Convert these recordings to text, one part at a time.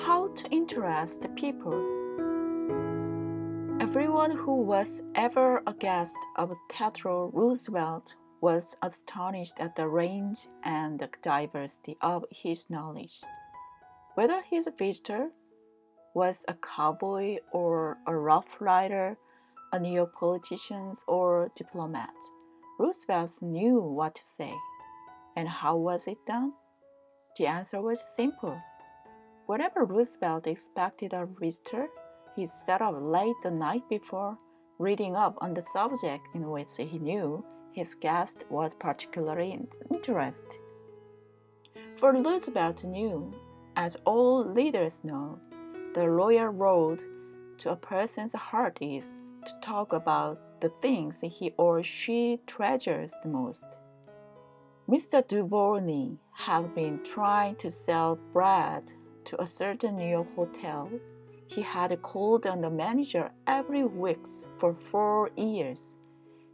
How to interest people. Everyone who was ever a guest of Theodore Roosevelt was astonished at the range and the diversity of his knowledge. Whether his visitor was a cowboy or a rough rider, a New York politician or diplomat, Roosevelt knew what to say. And how was it done? The answer was simple. Whenever Roosevelt expected a visitor, he sat up late the night before, reading up on the subject in which he knew his guest was particularly interested. For Roosevelt knew, as all leaders know, the royal road to a person's heart is to talk about the things he or she treasures the most. Mr. Duborny had been trying to sell bread to a certain New York hotel. He had called on the manager every week for 4 years.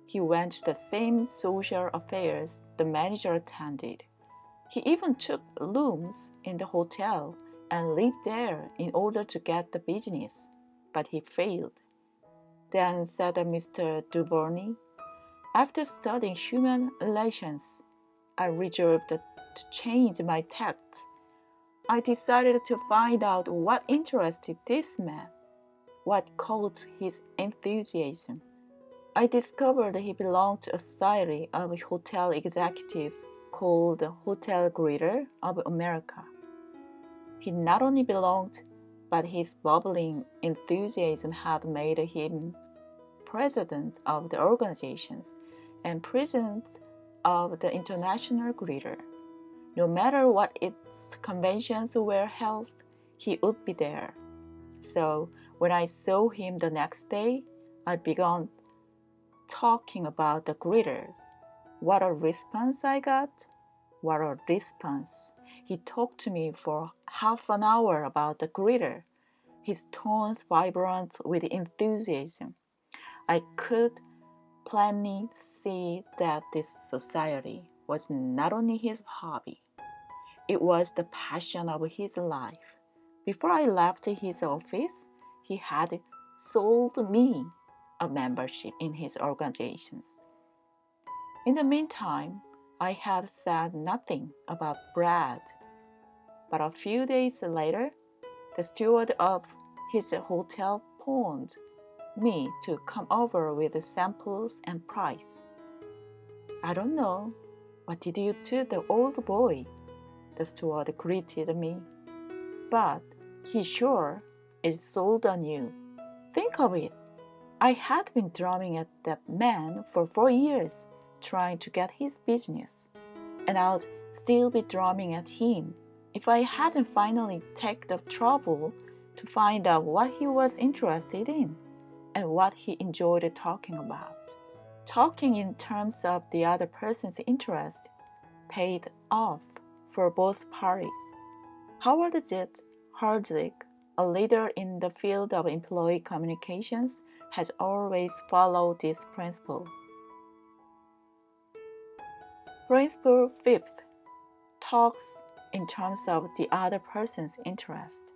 He went to the same social affairs the manager attended. He even took rooms in the hotel and lived there in order to get the business, but he failed. Then said Mr. Duborny, after studying human relations, I resolved to change my tact. I decided to find out what interested this man, what caught his enthusiasm. I discovered he belonged to a society of hotel executives called the Hotel Greeter of America. He not only belonged, but his bubbling enthusiasm had made him president of the organizations and president of the International Greeter. No matter what its conventions were held, he would be there. So when I saw him the next day, I began talking about the greeter. What a response I got! What a response! He talked to me for half an hour about the greeter, his tones vibrant with enthusiasm. I could plainly see that this society was not only his hobby, it was the passion of his life. Before I left his office, he had sold me a membership in his organizations. In the meantime, I had said nothing about bread. But a few days later, the steward of his hotel phoned me to come over with samples and price. I don't know. What did you do, the old boy? The steward greeted me. But he sure is sold on you. Think of it. I had been drumming at that man for 4 years, trying to get his business. And I'd still be drumming at him if I hadn't finally taken the trouble to find out what he was interested in and what he enjoyed talking about. Talking in terms of the other person's interest paid off for both parties. Howard J. Hardwick, a leader in the field of employee communications, has always followed this principle. Principle 5th, talks in terms of the other person's interest.